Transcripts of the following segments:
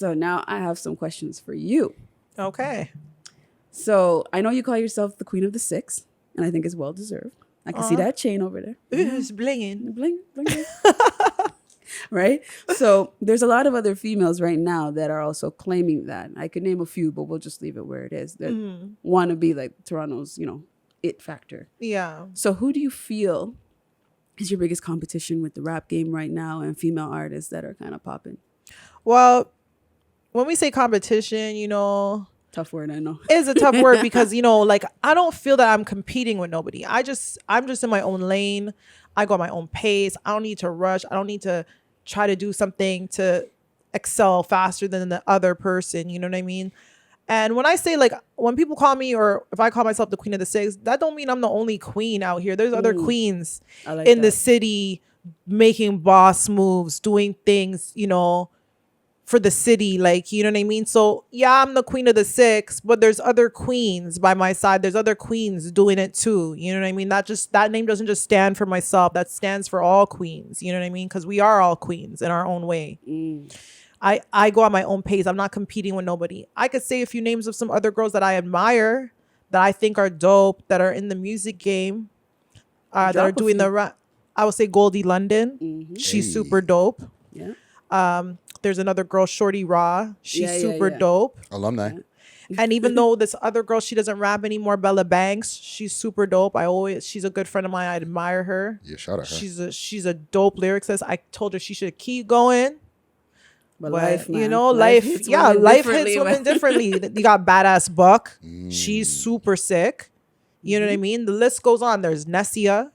So now I have some questions for you. Okay. So I know you call yourself the Queen of the Six, and I think it's well deserved. I can see that chain over there. Ooh, it's blinging. Bling, bling, bling. Right? So there's a lot of other females right now that are also claiming that. I could name a few, but we'll just leave it where it is. That want to be like Toronto's, it factor. Yeah. So who do you feel is your biggest competition with the rap game right now and female artists that are kind of popping? Well, when we say competition, Tough word, I know. it's a tough word because, like I don't feel that I'm competing with nobody. I'm just in my own lane. I go at my own pace. I don't need to rush. I don't need to try to do something to excel faster than the other person. You know what I mean? And when I say, like, when people call me, or if I call myself the Queen of the Six, that don't mean I'm the only queen out here. There's other queens in the city making boss moves, doing things, for the city, like, you know what I mean? So yeah, I'm the Queen of the Six, but there's other queens by my side. There's other queens doing it too. You know what I mean? That name doesn't just stand for myself. That stands for all queens. You know what I mean? Because we are all queens in our own way. I go at my own pace. I'm not competing with nobody. I could say a few names of some other girls that I admire, that I think are dope, that are in the music game, that are doing the rap. I would say Goldie London. She's super dope. Yeah. There's another girl, Shorty Raw. She's super dope. Alumni. And even though this other girl, she doesn't rap anymore, Bella Banks, she's super dope. She's a good friend of mine. I admire her. Yeah, shout out her. She's a dope lyricist. I told her she should keep going. But life, man. Life hits women differently. You got Badass Buck. She's super sick. You know what I mean? The list goes on. There's Nessia.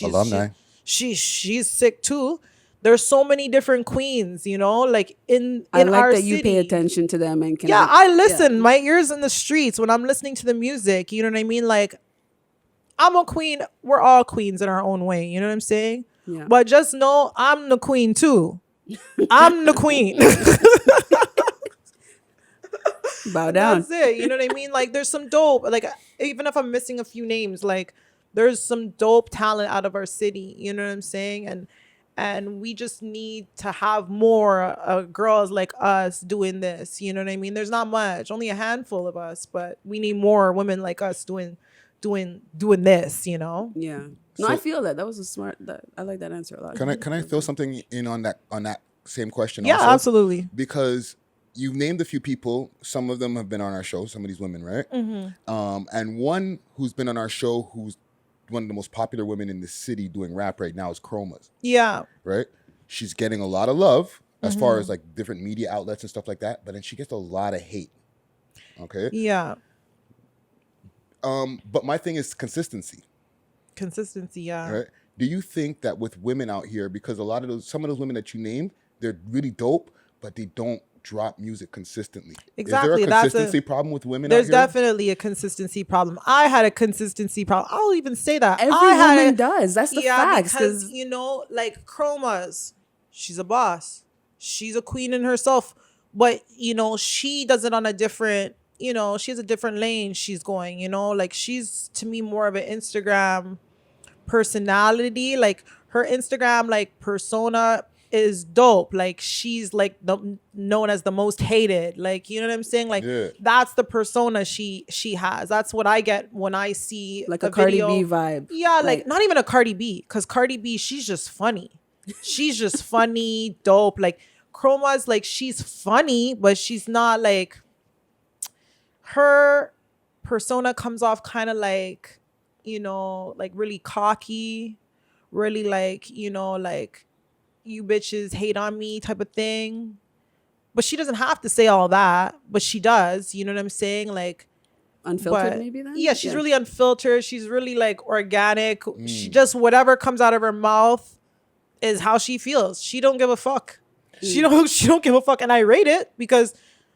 Alumni. She's sick too. There's so many different queens, like in I like our that city. you pay attention to them and can. I listen. My ears in the streets when I'm listening to the music. You know what I mean? Like, I'm a queen. We're all queens in our own way. You know what I'm saying? Yeah. But just know I'm the queen too. I'm the queen. Bow down. That's it. You know what I mean? Like, there's some dope. Like, even if I'm missing a few names, like, there's some dope talent out of our city. You know what I'm saying? And we just need to have more girls like us doing this. You know what I mean? There's not much, only a handful of us, but we need more women like us doing this. Yeah. No, I feel that was a smart. I like that answer a lot. Can I throw something in on that same question? Yeah, also? absolutely. Because you've named a few people. Some of them have been on our show. Some of these women, right? And one who's been on our show, who's one of the most popular women in the city doing rap right now, is Chromas. Yeah. Right? She's getting a lot of love as far as like different media outlets and stuff like that, but then she gets a lot of hate. Okay? Yeah. But my thing is consistency. Consistency, yeah. Right? Do you think that with women out here, because some of those women that you named, they're really dope, but they don't drop music consistently. Exactly. Is there a consistency problem with women There's out here? definitely a consistency problem. I had a consistency problem. I'll even say that. Every woman does. That's the facts. Because, like Chromas, she's a boss. She's a queen in herself. But, she does it on a different, she has a different lane she's going, like she's to me more of an Instagram personality. Like her Instagram, like persona is dope. Like she's like known as the most hated. Like, you know what I'm saying? Like that's the persona she has. That's what I get when I see like a Cardi video. B vibe. Yeah, like not even a Cardi B, because Cardi B, she's just funny. She's just funny, dope. Like Chroma's like she's funny, but she's not like, her persona comes off kind of like, like really cocky, really like, like you bitches hate on me type of thing. But she doesn't have to say all that, but she does. You know what I'm saying? Like unfiltered, maybe then? Yeah, she's really unfiltered. She's really like organic. She just, whatever comes out of her mouth is how she feels. She don't give a fuck. She don't give a fuck. And I rate it because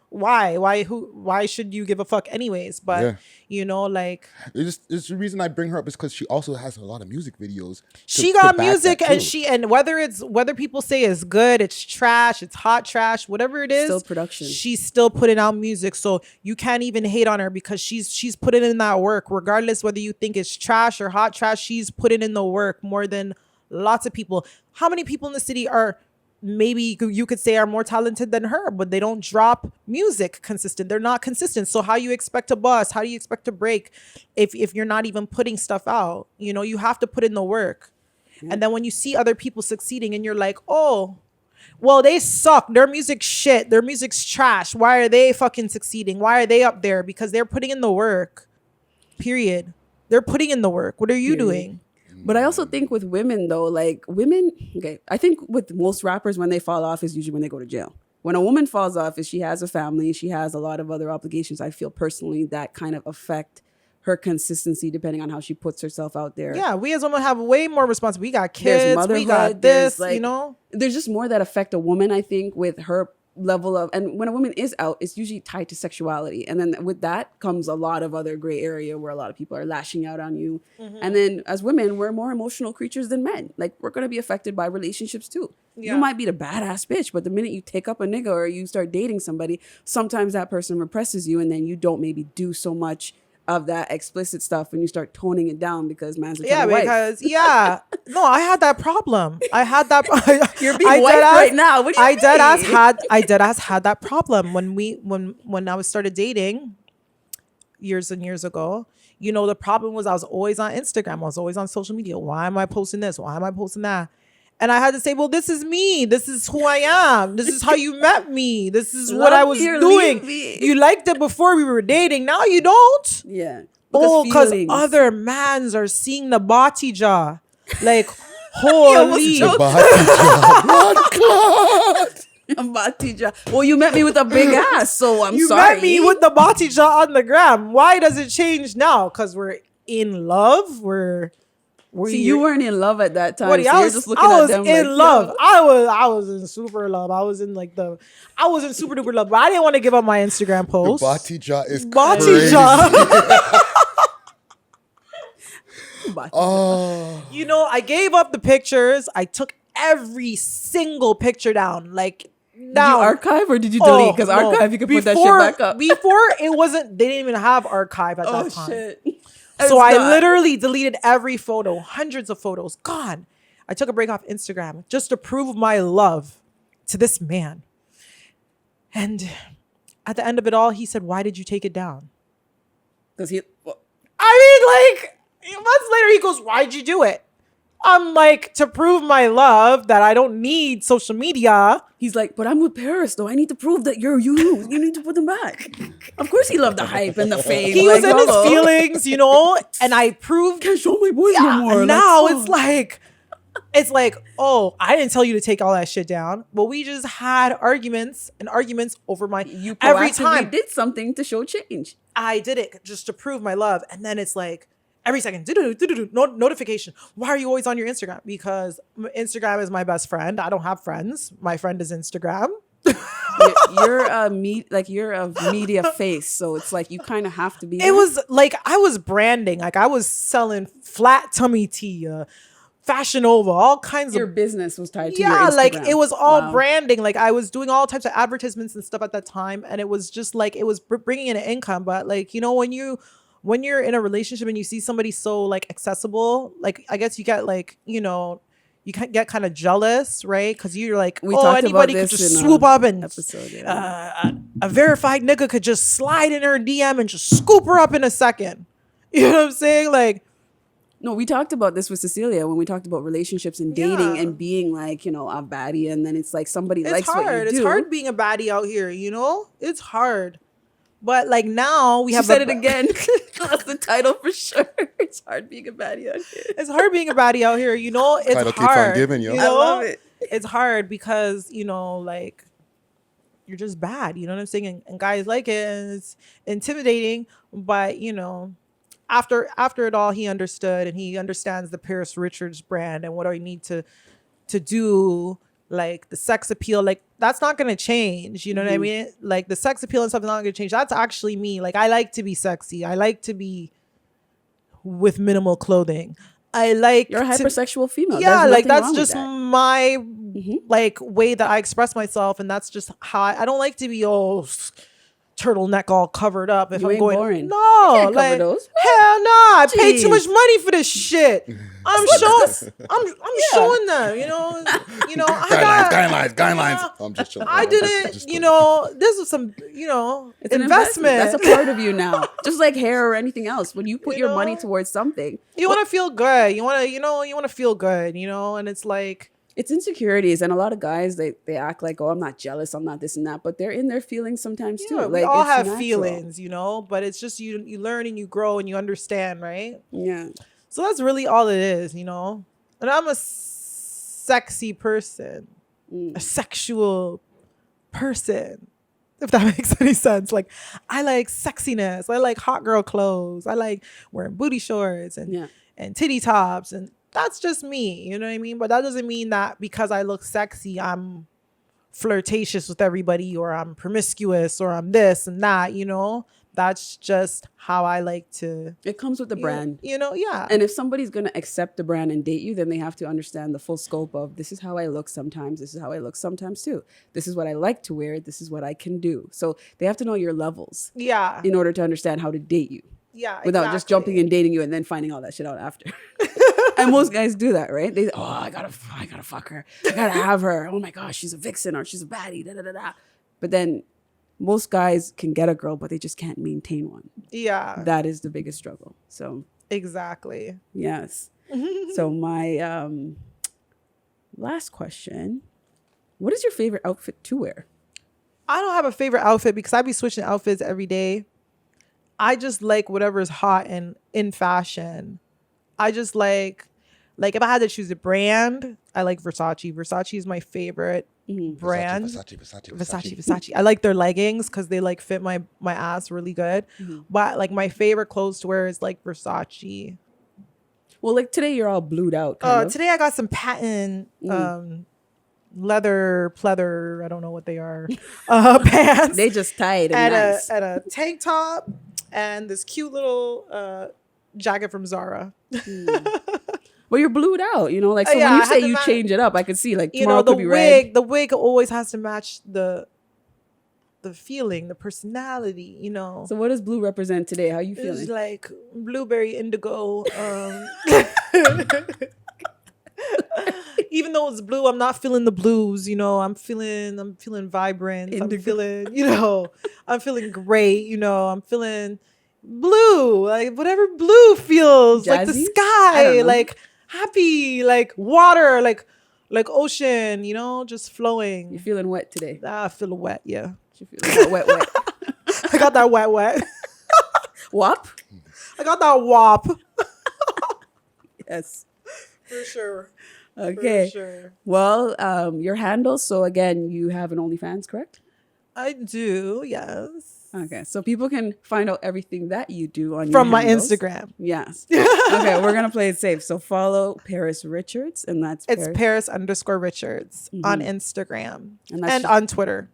why should you give a fuck anyways? But like it's the reason I bring her up is because she also has a lot of music videos. She got music, and whether people say it's good, it's trash, it's hot trash, whatever it is, still production. She's still putting out music, so you can't even hate on her because she's putting in that work, regardless whether you think it's trash or hot trash. She's putting in the work more than lots of people. How many people in the city are maybe you could say are more talented than her, but they don't drop music consistent. They're not consistent. So how you expect to bust? How do you expect to break if you're not even putting stuff out? You know, you have to put in the work. And then when you see other people succeeding and you're like, oh, well, they suck. Their music's shit. Their music's trash. Why are they fucking succeeding? Why are they up there? Because they're putting in the work. Period. They're putting in the work. What are you doing? But I also think with women though, like women, okay, I think with most rappers, when they fall off is usually when they go to jail. When a woman falls off is she has a family, she has a lot of other obligations. I feel personally that kind of affect her consistency depending on how she puts herself out there. Yeah, we as women have way more responsibility. We got kids, There's we motherhood, got there's, this, like, you know? There's just more that affect a woman, I think, with her level of, and when a woman is out, it's usually tied to sexuality. And then with that comes a lot of other gray area where a lot of people are lashing out on you. And then as women, we're more emotional creatures than men. Like we're going to be affected by relationships too. Yeah. You might be the badass bitch, but the minute you take up a nigga or you start dating somebody, sometimes that person represses you and then you don't maybe do so much of that explicit stuff and you start toning it down because man's a Yeah, wife. because no, I had that problem. I had that. You're being white right now. What do you mean? I dead ass had that problem when I was started dating years and years ago. You know, the problem was I was always on Instagram. I was always on social media. Why am I posting this? Why am I posting that? And I had to say, well, this is me. This is who I am. This is how you met me. This is what I was doing. You liked it before we were dating. Now you don't. Yeah. Because other mans are seeing the body jaw. Like, holy. Well, you met me with a big ass, so I'm you sorry. met me with the body jaw on the gram. Why does it change now? Because we're in love. See, you weren't in love at that time. What, so you're just looking I at was them in like, love. yo. I was in super love. I was in super duper love. But I didn't want to give up my Instagram post. The Batija is Body crazy. jaw. Oh, You know, I gave up the pictures. I took every single picture down. Like, Did you down. archive or did you delete? Because no. archive, you can put that shit back up. Before it wasn't, they didn't even have archive at Oh, that time. shit. So I literally deleted every photo, hundreds of photos, gone. I took a break off Instagram just to prove my love to this man. And at the end of it all, he said, why did you take it down? Because he... I mean, like, months later, he goes, why'd you do it? I'm like, to prove my love that I don't need social media. He's like, but I'm with Paris, though. I need to prove that you're you. You need to put them back. Of course he loved the hype and the fame. He like, was in his hello. feelings, you know, and I proved. Can't show my boys no more. And now Like, it's like, oh, I didn't tell you to take all that shit down. But we just had arguments over my you every proactively time did something to show change. I did it just to prove my love. And then it's like every second, notification. Why are you always on your Instagram? Because Instagram is my best friend. I don't have friends. My friend is Instagram. You're a media face, so it's like you kind of have to be. It was like I was branding. Like I was selling flat tummy tea, Fashion Nova, all kinds your of business was tied to your yeah, Instagram. like it was all Wow. branding. Like I was doing all types of advertisements and stuff at that time, and it was just like it was bringing in an income. But like, you know, when you're in a relationship and you see somebody so like accessible, like I guess you get like, you know, you can get kind of jealous, right? Because you're like, We oh, talked anybody about could this just in swoop up and episode, yeah. a verified nigga could just slide in her DM and just scoop her up in a second. You know what I'm saying? Like, No, we talked about this with Cecilia when we talked about relationships and dating Yeah. and being like, you know, a baddie, and then it's like somebody it's likes hard. what you do. It's hard being a baddie out here, you know? It's hard. But like now we She have said it again. That's the title for sure. It's hard being a baddie out here. It's hard being a baddie out here, you know? It's Title keeps on hard. giving, yo. You I know? love it. It's hard because, you know, like you're just bad, you know what I'm saying? And guys like it, and it's intimidating, but you know, after it all, he understood, and he understands the Paris Richards brand and what I need to do, like the sex appeal, like that's not gonna change. You know what I mean? Like the sex appeal and stuff is not gonna change. That's actually me. Like I like to be sexy. I like to be with minimal clothing. I like You're a to- hypersexual female. yeah, There's like nothing that's wrong with just that. my like way that I express myself, and that's just how I don't like to be all turtleneck all covered up. If You I'm ain't going, boring. no, You can't cover like those. hell no, I paid too Jeez. much money for this shit. I'm showing, I'm showing them, you know, Guidelines. I'm just joking. I I'm just didn't, joking. you know, this was some, you know, It's an investment. That's a part of you now. Just like hair or anything else. When you put You your money know? towards something, You want to feel good. You want to, you want to feel good, you know, and it's like, it's insecurities. And a lot of guys, they act like, oh, I'm not jealous, I'm not this and that. But they're in their feelings sometimes too. yeah, we Like, all it's have natural. feelings, you know, but it's just you learn and you grow and you understand, right? Yeah. So that's really all it is, you know. And I'm a sexy person, a sexual person, if that makes any sense. Like, I like sexiness. I like hot girl clothes. I like wearing booty shorts and Yeah. and titty tops, and that's just me. You know what I mean? But that doesn't mean that because I look sexy, I'm flirtatious with everybody, or I'm promiscuous, or I'm this and that. You know, that's just how I like to. It comes with the brand. You know, yeah. And if somebody's going to accept the brand and date you, then they have to understand the full scope of this is how I look sometimes. This is how I look sometimes too. This is what I like to wear. This is what I can do. So they have to know your levels Yeah. in order to understand how to date you Yeah. without just jumping and dating you and then finding all that shit out after. And most guys do that, right? They, I gotta fuck her. I gotta have her. Oh my gosh, she's a vixen or she's a baddie. Da, da, da, da. But then most guys can get a girl, but they just can't maintain one. Yeah. That is the biggest struggle. So Exactly. yes. So my last question: what is your favorite outfit to wear? I don't have a favorite outfit because I be switching outfits every day. I just like whatever's hot and in fashion. I just like if I had to choose a brand, I like Versace. Versace is my favorite brand. Versace. I like their leggings because they like fit my ass really good. But like my favorite clothes to wear is like Versace. Well, like today you're all blued out. Kind of. Today I got some patent leather pleather. I don't know what they are. Pants. They just tight and nice. And a tank top and this cute little jacket from Zara. Well, you're blued out, you know. Like so, Yeah, when I you say have to you match- change it up, I could see like You tomorrow know, the could be red. the wig always has to match the feeling, the personality, you know. So what does blue represent today? How you It's feeling? like blueberry indigo. Even though it's blue, I'm not feeling the blues, you know. I'm feeling vibrant. Indigo. I'm feeling, you know, I'm feeling great, you know. I'm feeling blue, like whatever blue feels, like the Jazzy? I sky, don't know. like happy, like water, like ocean, you know, just flowing. You're feeling wet today. I feel wet, yeah. You're feeling wet. I got that wet. Wop? I got that wop. Yes. For sure. Okay. For sure. Well, your handle. So again, you have an OnlyFans, correct? I do, yes. Okay. So people can find out everything that you do on From your my handles. Instagram. Yes. Okay. We're gonna play it safe. So follow Paris Richards, and that's It's Paris_Richards on Instagram And that's on Twitter.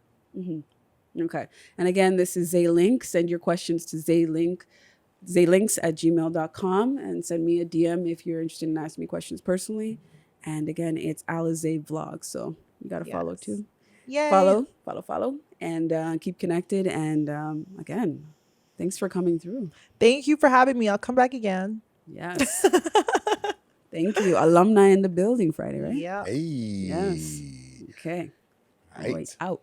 Okay. And again, this is Zaylink. Send your questions to zaylinks@gmail.com and send me a DM if you're interested in asking me questions personally. And again, it's Alizé Vlog. So you got to follow too. Yay. Follow. And keep connected. And again, thanks for coming through. Thank you for having me. I'll come back again. Yes. Thank you. Alumni in the building Friday, right? Yeah. Hey. Yes. Okay. Right. Boys out.